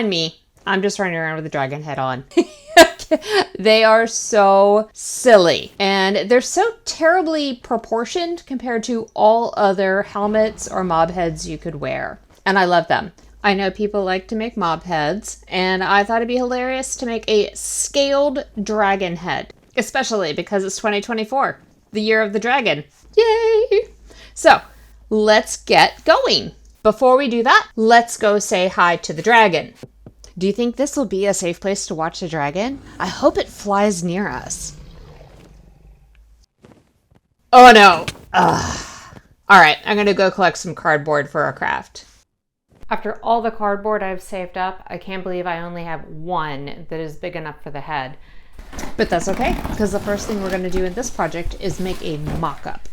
mind me, I'm just running around with a dragon head on. They are so silly and they're so terribly proportioned compared to all other helmets or mob heads you could wear. And I love them. I know people like to make mob heads, and I thought it'd be hilarious to make a scaled dragon head, especially because it's 2024, the year of the dragon. Yay! So let's get going. Before we do that, let's go say hi to the dragon. Do you think this will be a safe place to watch the dragon? I hope it flies near us. Oh no! Ugh. All right, I'm gonna go collect some cardboard for our craft. After all the cardboard I've saved up, I can't believe I only have one that is big enough for the head. But that's okay, because the first thing we're gonna do in this project is make a mock-up.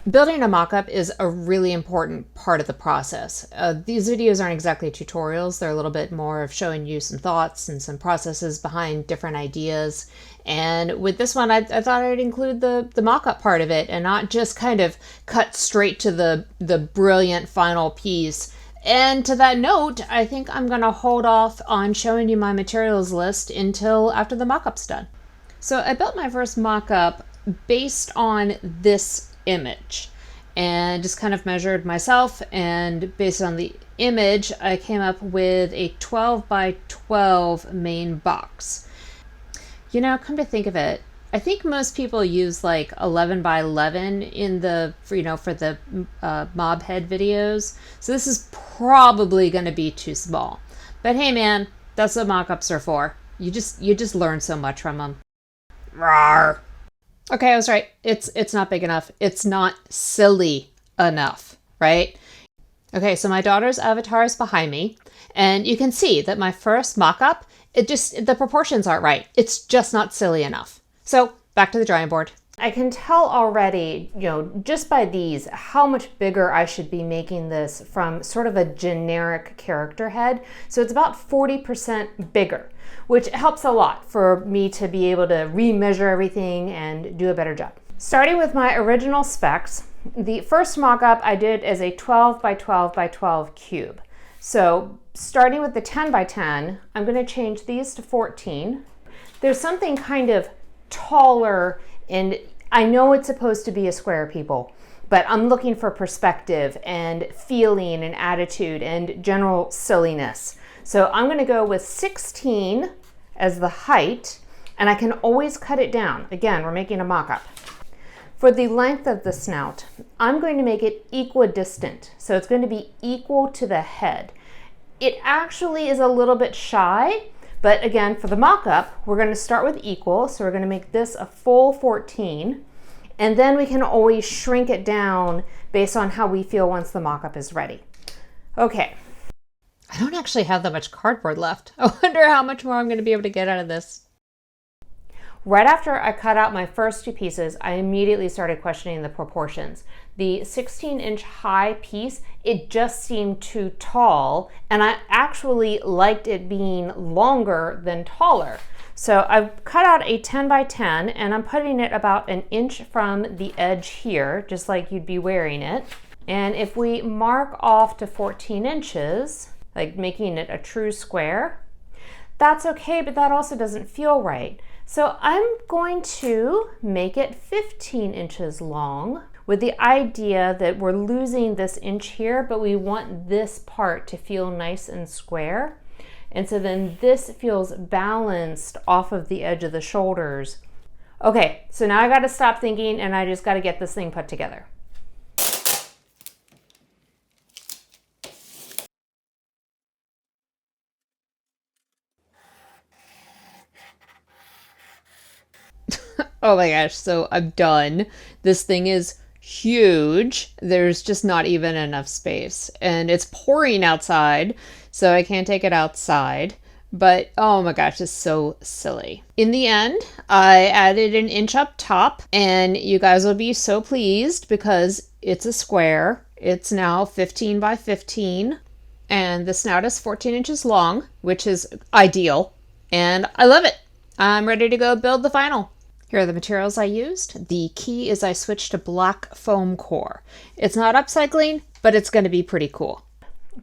Building a mock-up is a really important part of the process. These videos aren't exactly tutorials. They're a little bit more of showing you some thoughts and some processes behind different ideas. And with this one, I thought I'd include the mock-up part of it and not just kind of cut straight to the brilliant final piece. And to that note, I think I'm going to hold off on showing you my materials list until after the mock-up's done. So I built my first mock-up based on this image and just kind of measured myself, and based on the image I came up with a 12 by 12 main box. You know, come to think of it, I think most people use like 11 by 11 in the for the mob head videos, so this is probably going to be too small, but hey man, that's what mock-ups are for. You just learn so much from them. Rawr. Okay, I was right. It's not big enough. It's not silly enough, right? Okay, so my daughter's avatar is behind me, and you can see that my first mock-up, the proportions aren't right. It's just not silly enough. So back to the drawing board. I can tell already, just by these, how much bigger I should be making this from sort of a generic character head. So it's about 40% bigger, which helps a lot for me to be able to remeasure everything and do a better job. Starting with my original specs, the first mock-up I did as a 12 by 12 by 12 cube. So starting with the 10 by 10, I'm going to change these to 14. There's something kind of taller, and I know it's supposed to be a square, people, but I'm looking for perspective and feeling and attitude and general silliness. So I'm going to go with 16 as the height, and I can always cut it down. Again, we're making a mock-up. For the length of the snout, I'm going to make it equidistant. So it's going to be equal to the head. It actually is a little bit shy, but again, for the mock-up, we're going to start with equal. So we're going to make this a full 14, and then we can always shrink it down based on how we feel once the mock-up is ready. Okay. I don't actually have that much cardboard left. I wonder how much more I'm going to be able to get out of this. Right after I cut out my first two pieces, I immediately started questioning the proportions. The 16-inch high piece, it just seemed too tall, and I actually liked it being longer than taller. So I've cut out a 10 by 10, and I'm putting it about an inch from the edge here, just like you'd be wearing it. And if we mark off to 14 inches, like making it a true square, that's okay, but that also doesn't feel right. So I'm going to make it 15 inches long with the idea that we're losing this inch here, but we want this part to feel nice and square. And so then this feels balanced off of the edge of the shoulders. Okay, so now I got to stop thinking and I just got to get this thing put together. Oh my gosh, so I'm done. This thing is huge. There's just not even enough space. And it's pouring outside, so I can't take it outside. But oh my gosh, it's so silly. In the end, I added an inch up top, and you guys will be so pleased because it's a square. It's now 15 by 15, and the snout is 14 inches long, which is ideal. And I love it. I'm ready to go build the final. Here are the materials I used. The key is I switched to black foam core. It's not upcycling, but it's going to be pretty cool.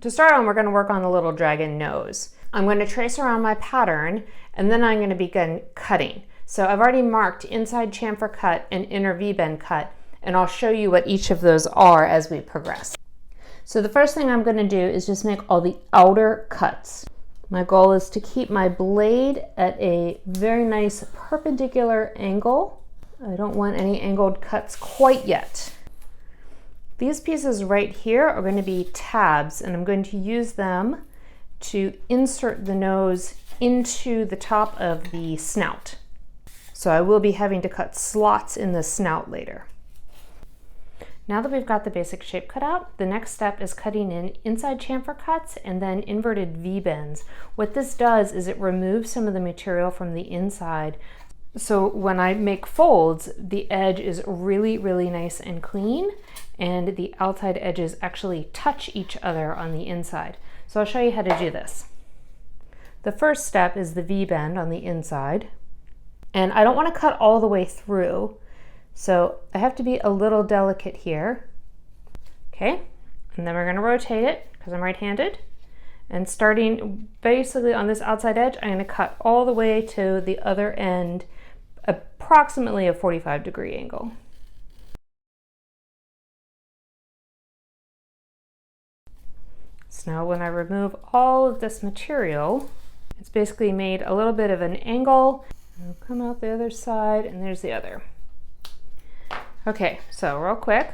To start on, we're going to work on the little dragon nose. I'm going to trace around my pattern, and then I'm going to begin cutting. So I've already marked inside chamfer cut and inner V-bend cut, and I'll show you what each of those are as we progress. So the first thing I'm going to do is just make all the outer cuts. My goal is to keep my blade at a very nice perpendicular angle. I don't want any angled cuts quite yet. These pieces right here are going to be tabs, and I'm going to use them to insert the nose into the top of the snout. So I will be having to cut slots in the snout later. Now that we've got the basic shape cut out, the next step is cutting in inside chamfer cuts and then inverted V-bends. What this does is it removes some of the material from the inside. So when I make folds, the edge is really, really nice and clean, and the outside edges actually touch each other on the inside. So I'll show you how to do this. The first step is the V-bend on the inside, and I don't want to cut all the way through, so I have to be a little delicate here. Okay, and then we're going to rotate it because I'm right-handed, and starting basically on this outside edge, I'm going to cut all the way to the other end, approximately a 45-degree angle. So now when I remove all of this material, it's basically made a little bit of an angle. I'll come out the other side, and there's the other. Okay, so real quick,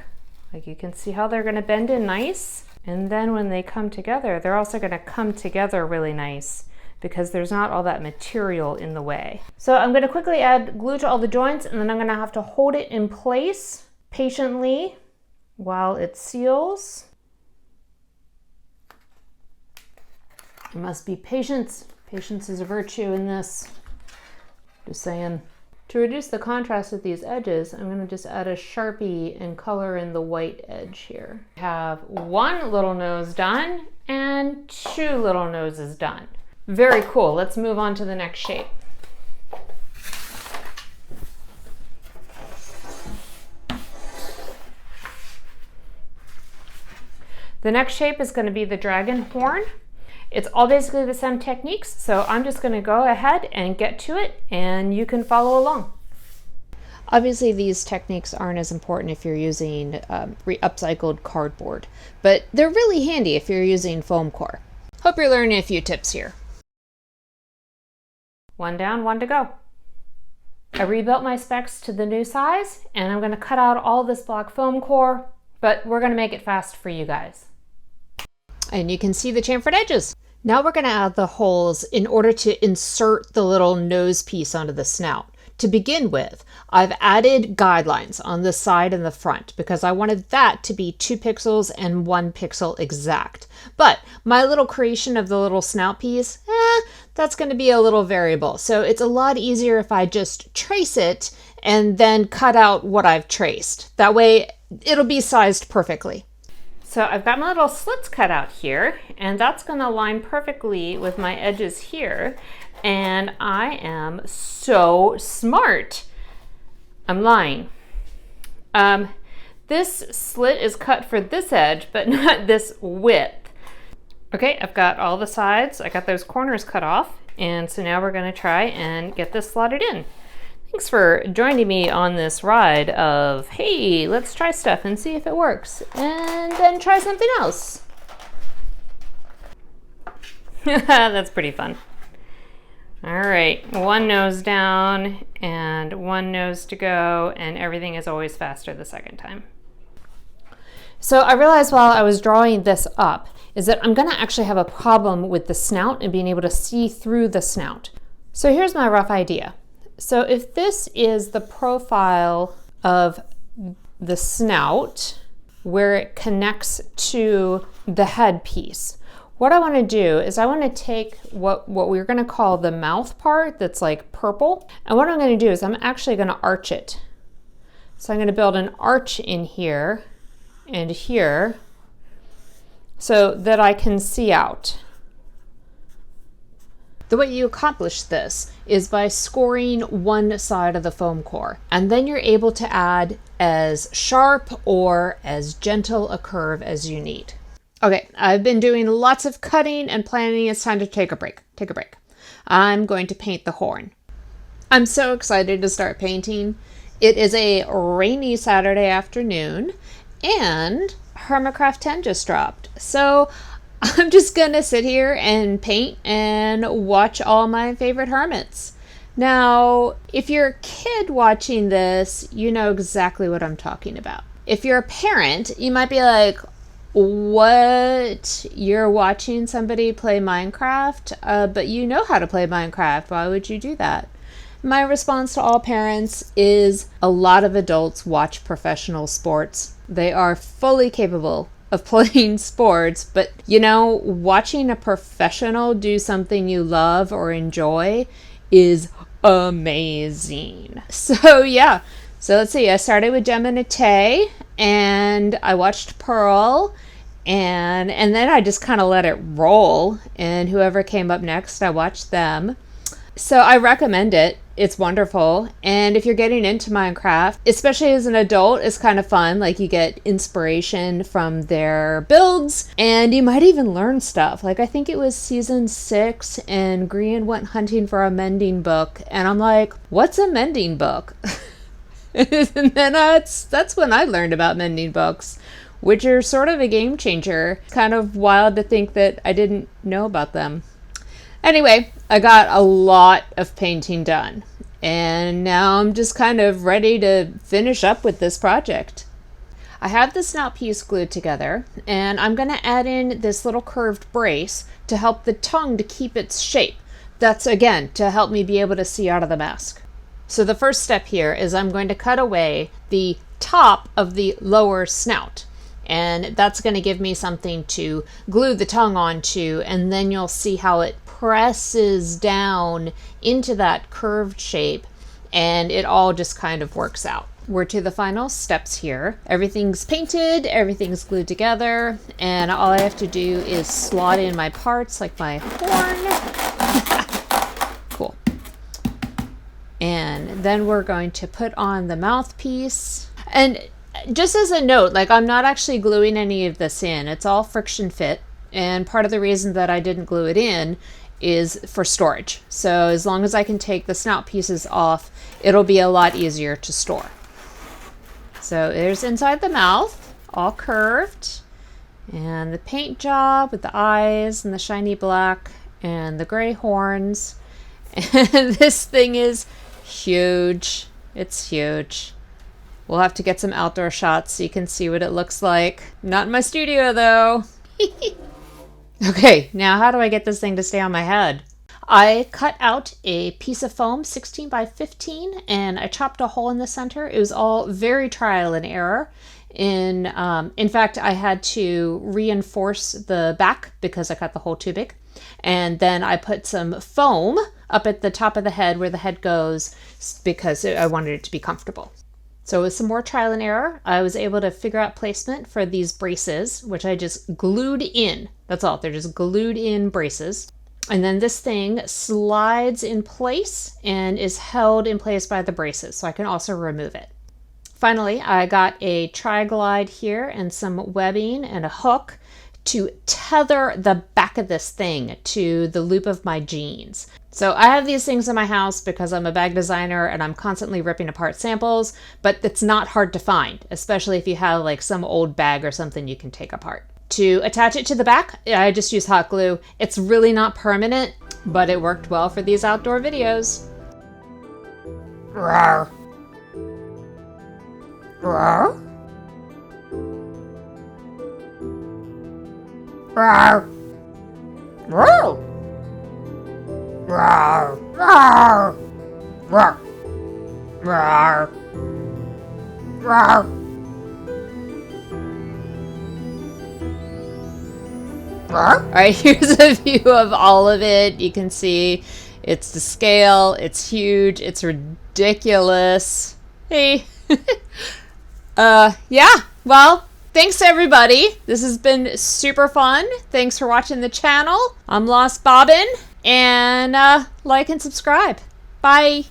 like you can see how they're going to bend in nice, and then when they come together, they're also going to come together really nice because there's not all that material in the way. So I'm going to quickly add glue to all the joints, and then I'm going to have to hold it in place patiently while it seals. There must be patience. Patience is a virtue in this. Just saying. To reduce the contrast with these edges, I'm going to just add a Sharpie and color in the white edge here. I have one little nose done and two little noses done. Very cool. Let's move on to the next shape. The next shape is going to be the dragon horn. It's all basically the same techniques, so I'm just going to go ahead and get to it, and you can follow along. Obviously, these techniques aren't as important if you're using upcycled cardboard, but they're really handy if you're using foam core. Hope you're learning a few tips here. One down, one to go. I rebuilt my specs to the new size, and I'm going to cut out all this black foam core, but we're going to make it fast for you guys. And you can see the chamfered edges. Now we're going to add the holes in order to insert the little nose piece onto the snout. To begin with, I've added guidelines on the side and the front because I wanted that to be 2 pixels and 1 pixel exact. But my little creation of the little snout piece, that's going to be a little variable. So it's a lot easier if I just trace it and then cut out what I've traced. That way it'll be sized perfectly. So I've got my little slits cut out here, and that's going to align perfectly with my edges here. And I am so smart. I'm lying. This slit is cut for this edge, but not this width. Okay, I've got all the sides. I got those corners cut off. And so now we're going to try and get this slotted in. Thanks for joining me on this ride of, hey, let's try stuff and see if it works, and then try something else. That's pretty fun. All right, one nose down and one nose to go, and everything is always faster the second time. So I realized while I was drawing this up is that I'm gonna actually have a problem with the snout and being able to see through the snout. So here's my rough idea. So if this is the profile of the snout where it connects to the head piece, what I want to do is I want to take what we're going to call the mouth part that's like purple, and what I'm going to do is I'm actually going to arch it. So I'm going to build an arch in here and here so that I can see out. The way you accomplish this is by scoring one side of the foam core, and then you're able to add as sharp or as gentle a curve as you need. Okay, I've been doing lots of cutting and planning. It's time to take a break. I'm going to paint the horn. I'm so excited to start painting. It is a rainy Saturday afternoon and Hermitcraft 10 just dropped. So I'm just gonna sit here and paint and watch all my favorite hermits. Now, if you're a kid watching this, you know exactly what I'm talking about. If you're a parent, you might be like, what? You're watching somebody play Minecraft, but you know how to play Minecraft. Why would you do that? My response to all parents is a lot of adults watch professional sports. They are fully capable of playing sports, but you know, watching a professional do something you love or enjoy is amazing. So yeah, so let's see. I started with Gem and Tay, and I watched Pearl, and then I just kind of let it roll. And whoever came up next, I watched them. So I recommend it. It's wonderful. And if you're getting into Minecraft, especially as an adult, it's kind of fun. Like you get inspiration from their builds and you might even learn stuff. Like I think it was season 6 and Grian went hunting for a mending book. And I'm like, what's a mending book? And then that's when I learned about mending books, which are sort of a game changer. Kind of wild to think that I didn't know about them. Anyway, I got a lot of painting done, and now I'm just kind of ready to finish up with this project. I have the snout piece glued together, and I'm going to add in this little curved brace to help the tongue to keep its shape. That's, again, to help me be able to see out of the mask. So the first step here is I'm going to cut away the top of the lower snout. And that's going to give me something to glue the tongue onto, and then you'll see how it presses down into that curved shape, and it all just kind of works out. We're to the final steps here. Everything's painted, everything's glued together, and all I have to do is slot in my parts like my horn. Cool. And then we're going to put on the mouthpiece. And just as a note, like I'm not actually gluing any of this in. It's all friction fit. And part of the reason that I didn't glue it in is for storage. So as long as I can take the snout pieces off, it'll be a lot easier to store. So there's inside the mouth, all curved. And the paint job with the eyes and the shiny black and the gray horns. And this thing is huge. It's huge. We'll have to get some outdoor shots so you can see what it looks like. Not in my studio though. Okay, now how do I get this thing to stay on my head? I cut out a piece of foam 16 by 15 and I chopped a hole in the center. It was all very trial and error. In fact, I had to reinforce the back because I cut the hole too big. And then I put some foam up at the top of the head where the head goes because I wanted it to be comfortable. So with some more trial and error, I was able to figure out placement for these braces, which I just glued in. That's all. They're just glued in braces. And then this thing slides in place and is held in place by the braces, so I can also remove it. Finally, I got a tri-glide here and some webbing and a hook to tether the back of this thing to the loop of my jeans. So I have these things in my house because I'm a bag designer and I'm constantly ripping apart samples, but it's not hard to find, especially if you have like some old bag or something you can take apart. To attach it to the back, I just use hot glue. It's really not permanent, but it worked well for these outdoor videos. Rwarr. Rwarr. Rwarr. Rwarr. Rwarr. Rwarr. Rwarr. Rwarr. Rwarr. All right, here's a view of all of it. You can see it's to scale, it's huge, it's ridiculous. Hey. Yeah, well, thanks everybody. This has been super fun. Thanks for watching the channel. I'm Lost Bobbin, and like and subscribe. Bye.